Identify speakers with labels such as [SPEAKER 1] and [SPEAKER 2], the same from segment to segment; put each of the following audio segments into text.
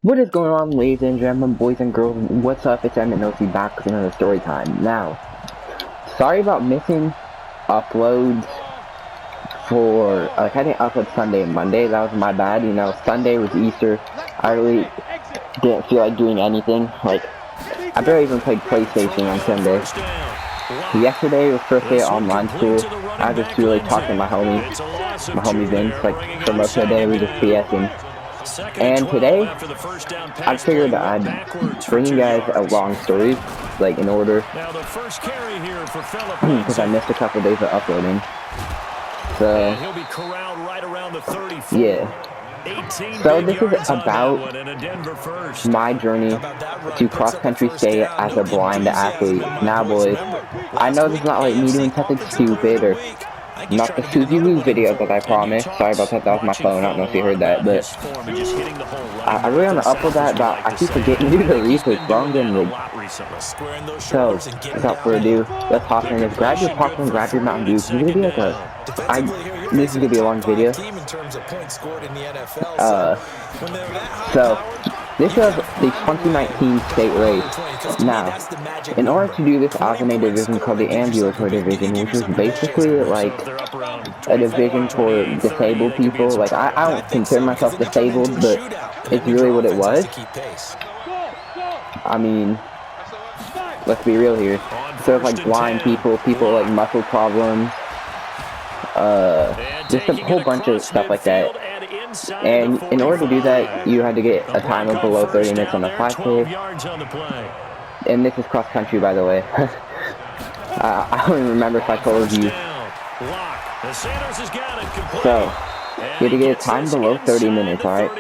[SPEAKER 1] What is going on, ladies and gentlemen, boys and girls? What's up? It's MNOC back with another story time. Now, sorry about missing uploads for, I didn't upload Sunday and Monday. That was my bad. You know, Sunday was Easter. I really didn't feel like doing anything. Like, I barely even played PlayStation on Sunday. Yesterday was first day of online school. I was just really talking to my homie Vince. Like, for most of the day, we just BSing. And today, I figured I'd bring you guys along stories, like in order, because I missed a couple days of uploading. So, yeah. So this is about my journey to cross-country state as a blind athlete. Now, boys, I know this is not like me doing something stupid or not the Suzy Lou video that I promised. Sorry about that, that was my phone. I don't know if you heard that, but I really want to upload that, but I keep forgetting to do the research, bro. I'm getting rigged. So, without further ado, let's hop in this. Grab your popcorn, grab your Mountain Dew. This is gonna be like this is gonna be a long video. So, this was the 2019 state race. Now, in order to do this, I was in a division called the Ambulatory Division, which was basically like a division for disabled people. Like, I don't consider myself disabled, but it's really what it was. I mean, let's be real here. So it's like blind people, people like muscle problems, just a whole bunch of stuff like that. And in order to do that, you had to get a time of below 30 minutes on the 5K. And this is cross country, by the way. I don't even remember if I told you. So, you had to get a time below 30 minutes, alright?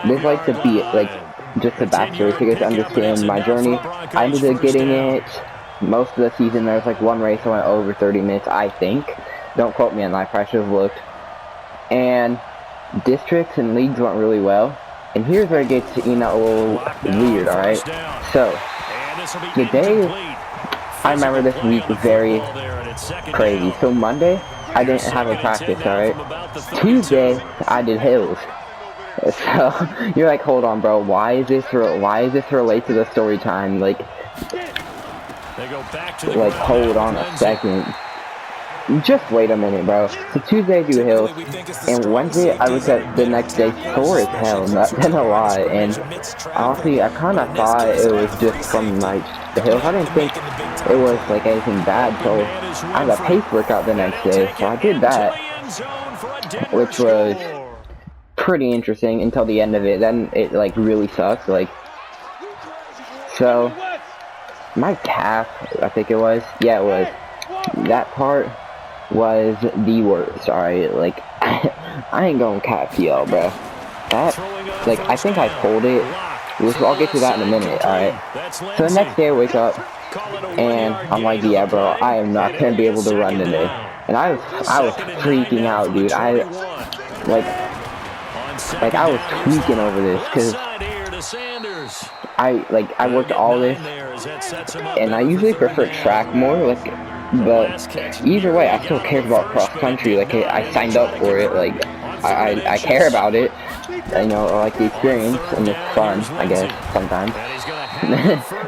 [SPEAKER 1] This is like the just the backstory so you guys understand my journey. I ended up getting it most of the season. There was like one race I went over 30 minutes, I think. Don't quote me on that, I should have looked. And districts and leagues went really well. And here's where it gets, you know, a little weird, alright? So, the day, I remember this week was very crazy. So Monday, I didn't have a practice, alright? Tuesday, I did hills. So, you're like, hold on, bro, why is this relate to the story time? Like, hold on a second. Just wait a minute, bro. So Tuesday I do hills, and Wednesday I was at the next day sore as hell, not gonna lie, and honestly I kinda thought it was just from like the hills. I didn't think it was like anything bad, so I had a pace workout the next day, so I did that, which was pretty interesting until the end of it. Then it like really sucks, like, so my calf, I think it was, yeah it was, that part was the worst, alright, like, I ain't gonna cap y'all, bro. That, like, I think I pulled it, which I'll get to that in a minute, alright. So the next day I wake up, and I'm like, yeah, bro, I am not gonna be able to run today. And I was freaking out, dude. I was tweaking over this, because I worked all this, and I usually prefer track more, like, but either way, I still cared about cross country. Like, I signed up for it. Like, I care about it. You know, I like the experience, and it's fun, I guess, sometimes.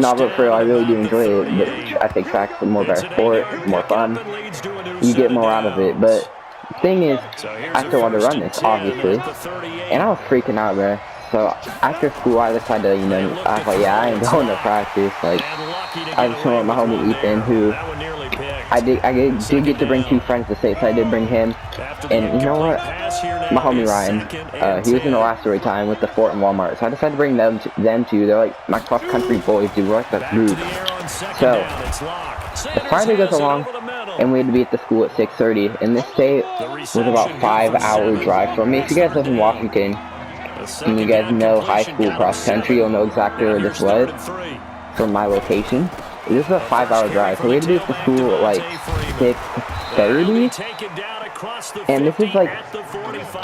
[SPEAKER 1] Not but for real, I really do enjoy it. But I think track's more better sport, more fun. You get more out of it. But the thing is, I still want to run this, obviously. And I was freaking out, bro. So after school, I decided to, you know, I was like, yeah, I ain't going to practice. Like, I was chilling with my homie Ethan, who I did get to bring two friends to state, so I did bring him. And you know what? My homie Ryan, he was in the last story time with the Fort and Walmart, so I decided to bring them too. They're like my cross country boys, dude. We're like that group. So the Friday goes along, and we had to be at the school at 6:30. And this state was about 5-hour drive from me. If you guys live in Washington, and you guys know high school cross country, you'll know exactly where this was from my location. This is a 5-hour drive, so we had to be at the school at like 6:30, and this is like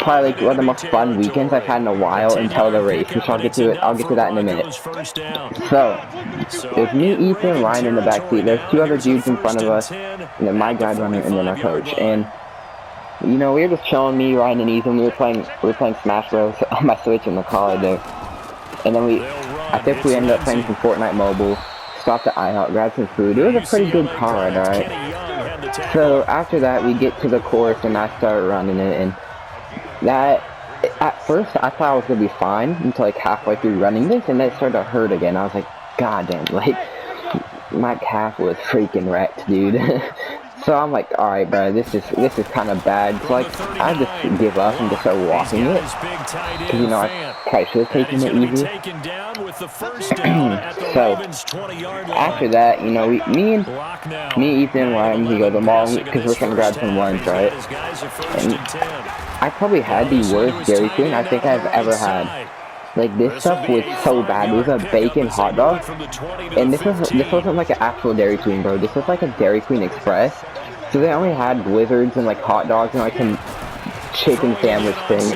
[SPEAKER 1] probably like one of the most fun weekends I've had in a while until the race, which I'll get to that in a minute. So, there's me, Ethan, Ryan in the back seat. There's two other dudes in front of us, and then my guide runner, and then our coach. And you know, we were just chilling, me, Ryan, and Ethan. We were playing Smash Bros on my Switch in the car there. And then I think we ended up playing some Fortnite Mobile, stopped at IHOP, grabbed some food. It was a pretty good car ride, alright? So after that, we get to the course and I start running it, and that, at first I thought I was going to be fine until like halfway through running this, and then it started to hurt again. I was like, god damn, like, my calf was freaking wrecked, dude. So I'm like, alright bro, this is kind of bad. So like, I just give up and just start walking it. Because, you know, I probably should have taken it easy. So, after that, you know, me, Ethan, Ryan, we go to the mall because we're trying to grab some lunch, right? And I probably had the worst Dairy Queen I think I've ever had. Like, this stuff was so bad. It was a bacon hot dog, and this wasn't like an actual Dairy Queen, bro. This was like a Dairy Queen Express. So they only had blizzards and like hot dogs and like some chicken sandwich thing.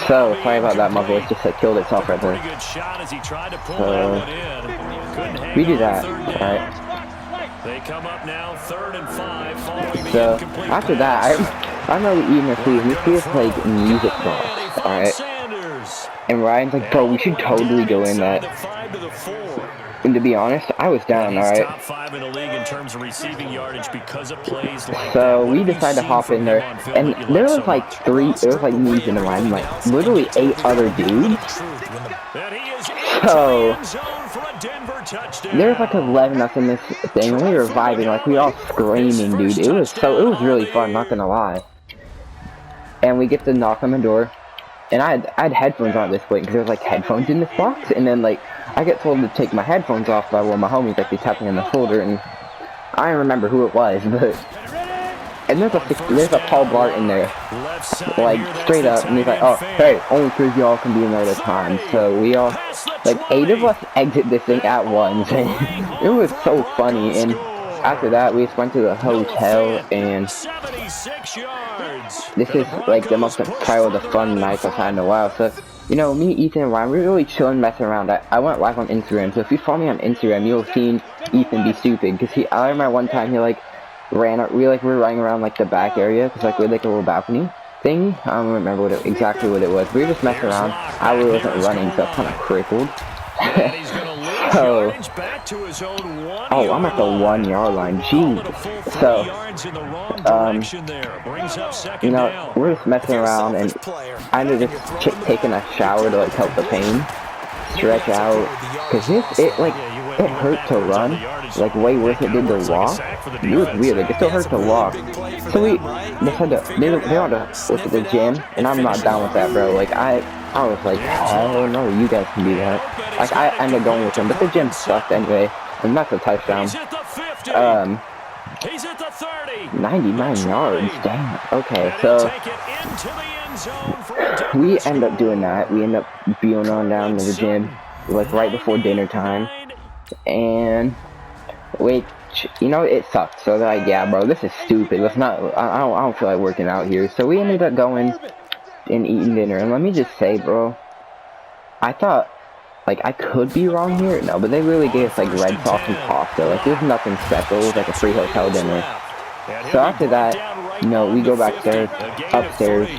[SPEAKER 1] So sorry about that. My voice just like killed itself right there. So we do that, alright.
[SPEAKER 2] They come up now, 3rd and 5.
[SPEAKER 1] So after that, I know we eating our food. We see this like music box, alright. And Ryan's like, bro, we should totally go in that. And to be honest, I was down, alright. So we decided to hop in there, and there was like me and Ryan, like literally 8 other dudes. So there's like 11 of us in this thing, and we were vibing, like we were all screaming, dude. It was really fun, not gonna lie. And we get to knock on the door. And I had headphones on at this point because there was like headphones in this box, and then like I get told to take my headphones off by one of my homies, like they tapped me in the folder, and I don't remember who it was, but and there's a Paul Blart in there, like straight up, and he's like, oh hey, only 3 of y'all can be in there at a time. So we all, like 8 of us exit this thing at once, and it was so funny. And after that, we just went to the hotel, and this is like the most probably the fun nights I've had in a while. So, you know, me, Ethan, and Ryan, we're really chilling, messing around. I went live on Instagram, so if you follow me on Instagram, you'll have seen Ethan be stupid. Because I remember one time he like we were running around like the back area, because like we had like a little balcony thingy. I don't remember exactly what it was. We were just messing around. I really wasn't running, so I was kind of crippled. So, oh, I'm at the 1-yard line. Jeez. So, you know, we're just messing around, and I ended up just taking a shower to like help the pain stretch out, because it hurt to run, like way worse it did to walk. It was weird, like it still hurt to walk. So they had to look at the gym, and I'm not down with that, bro. Like I was like, oh no, you guys can do that. Like I ended up going with them, but the gym sucked anyway, and that's a touchdown. 99 yards, damn. Okay, so we end up doing that. We end up being on down to the gym, like right before dinner time, and which, you know, it sucked. So they're like, yeah, bro, this is stupid. Let's not. I don't feel like working out here. So we ended up going and eating dinner. And let me just say, bro, I thought, like, I could be wrong here. No, but they really gave us like red sauce and pasta. Like, there's nothing special. It was like a free hotel dinner. So after that, you know, we go back there, upstairs.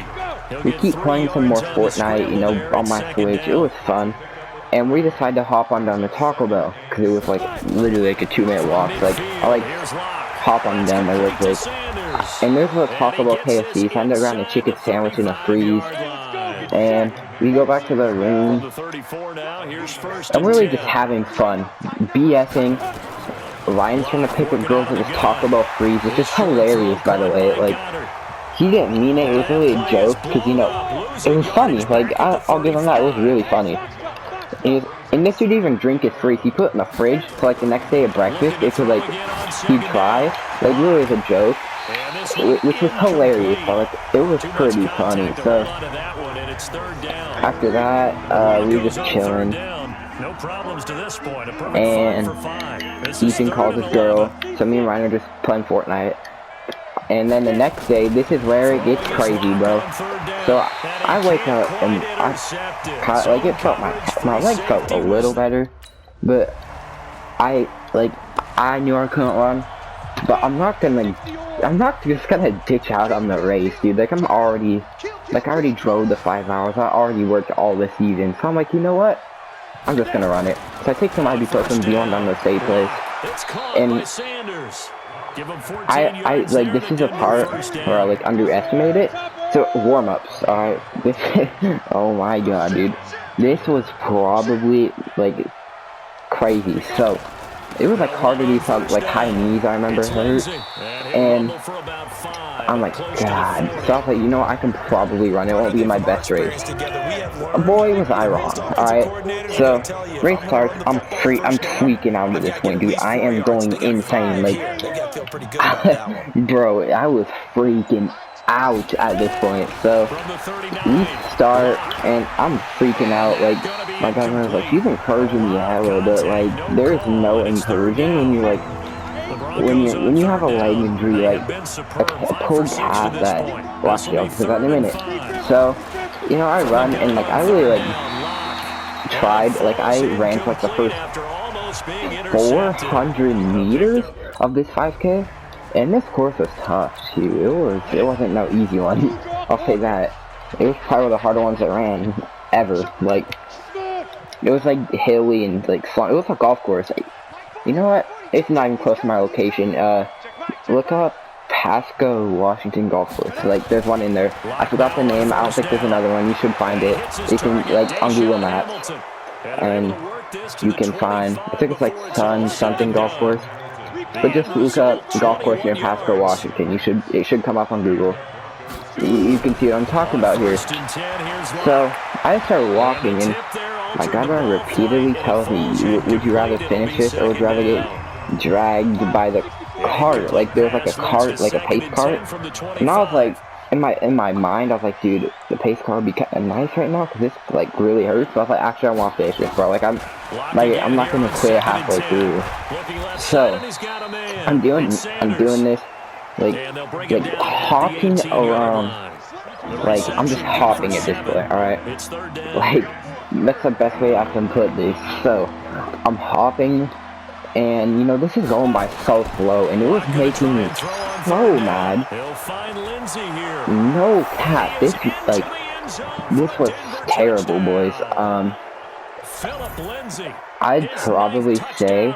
[SPEAKER 1] We keep playing some more Fortnite, you know, on my Switch. It was fun. And we decided to hop on down to Taco Bell, because it was like literally like a 2-minute walk. So, like, I like hop on down there real quick. And there's a Taco Bell KFC, so I ended up grabbing a chicken sandwich and a freeze. And we go back to the room, and we're really just having fun, BSing. Ryan's trying to pick up girls at this Taco Bell freeze, which is hilarious, by the way. Like, he didn't mean it. It was really a joke, because, you know, it was funny. Like, I'll give him that. It was really funny. And this dude even drink his freeze. He put it in the fridge, so like the next day at breakfast, it could like, he'd try. Like, literally as a joke, which was hilarious. But like, it was pretty funny. So after that, we were just chilling. And Ethan calls his girl, so me and Ryan are just playing Fortnite. And then the next day, this is where it gets crazy, bro. So I wake up and it felt my leg felt a little better, but I knew I couldn't run. But I'm not just gonna ditch out on the race, dude. Like, I'm already Like, I already drove the 5 hours. I already worked all this season. So I'm like, you know what? I'm just gonna run it. So I take some ibuprofen beyond on the safe place. And I like, this is a part where I like underestimate it. So warm-ups, alright. This oh my god, dude. This was probably like crazy. So it was like hard to do some like high knees, I remember hurt. And I'm like, God. So I was like, you know what, I can probably run. It won't be my best race. Boy, was I wrong. Alright. So race starts, I'm tweaking out at this point, dude. I am going insane. Like bro, I was freaking out at this point. So we start and I'm freaking out. Like my governor was like, he's encouraging me a little bit. Like there's no encouraging when you like when you have a leg injury, like a pulled calf that watch the because in a minute. So you know, I run and like I really like tried, like I ran for like the first 400 meters of this 5K, and this course was tough too. It wasn't no easy one. I'll say that. It was probably one of the harder ones I ran ever. Like it was like hilly and like it was a golf course. Like, you know what? It's not even close to my location. Look up Pasco, Washington golf course. Like there's one in there. I forgot the name. I don't think there's another one. You should find it. You can like on Google Maps, and you can find. I think it's like Sun something golf course. But just look up golf course near Pasco, Washington. It should come up on Google. You can see what I'm talking about here. So I started walking, and my godmother repeatedly tells me, "Would you rather finish this, or would you rather get dragged by the cart?" Like there was like a cart, like a pace cart, and I was like, in my mind, I was like, dude, the pace cart would be kind of nice right now because this like really hurts. So I was like, actually, I want to finish this, bro. Like I'm not gonna quit halfway through. So I'm doing this, like hopping around. Like I'm just hopping at this point, all right? Like that's the best way I can put this. So I'm hopping. And you know, this is going by so slow, and it was making me so mad. No cap, this was terrible, boys. I'd probably say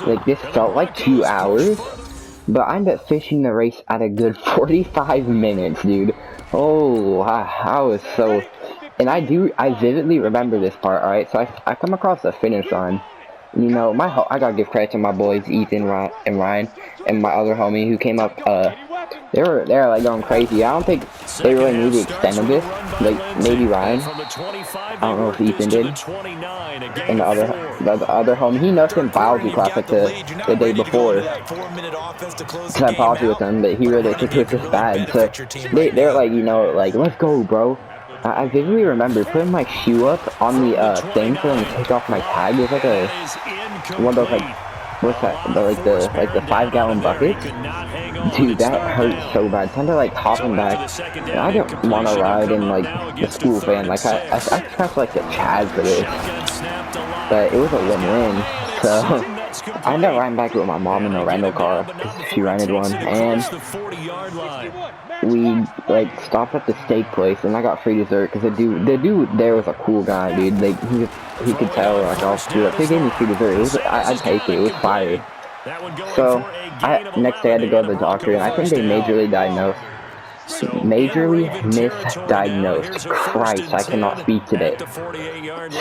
[SPEAKER 1] like this felt like 2 hours, but I ended up finishing the race at a good 45 minutes, dude. Oh, I was so, and I vividly remember this part. All right, so I come across the finish line. You know, I gotta give credit to my boys Ethan and Ryan and my other homie who came up. They were like going crazy. I don't think they really knew the extent of this. Like maybe Ryan. I don't know if Ethan did. And the other homie, he knows in biology class like the day before. Cause I biology with him, but he really took it this bad. So they're like, you know, like let's go, bro. I vividly remember putting my shoe up on the thing for them to take off my tag. It was like one of those like, what's that? The 5-gallon bucket. Dude, that hurt so bad. Time to like hopping back. And I didn't want to ride in like the school van. Like I passed like the Chad for this, but it was a win-win. So I ended up riding back with my mom in a rental car because she rented one, and we like stopped at the steak place, and I got free dessert because the dude there was a cool guy, dude. Like he could tell like I was screwed up. He gave me free dessert. I'd take it. It was fire. So next day I had to go to the doctor, and I think they majorly misdiagnosed. Christ, I cannot speak today.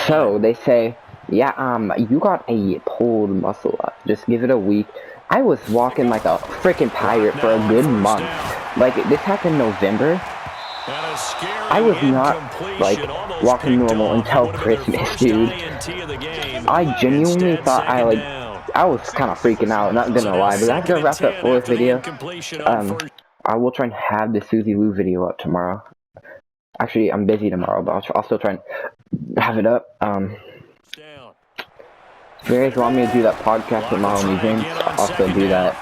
[SPEAKER 1] So they say, yeah, you got a pulled muscle up. Just give it a week. I was walking like a freaking pirate for a good month. Like, this happened in November. I was not, like, walking normal until Christmas, dude. I genuinely thought I was kind of freaking out, not gonna lie. But after I wrap up for this video, I will try and have the Suzy Lou video up tomorrow. Actually, I'm busy tomorrow, but I'll still try and have it up. If you guys want me to do that podcast with my homie Vince, I'll still do that.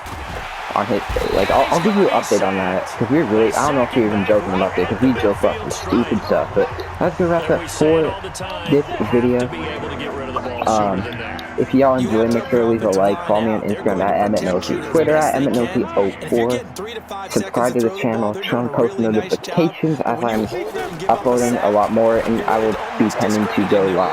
[SPEAKER 1] on his like I'll give you an update on that because we're really I don't know if we're even joking about this because we joke about some stupid stuff, but that's gonna wrap up for this video. If y'all enjoy, make sure to leave a like, follow me on Instagram at EmmettNoty, Twitter at EmmettNoty04, subscribe to the channel, turn on post notifications as I'm uploading a lot more, and I will be tending to go live.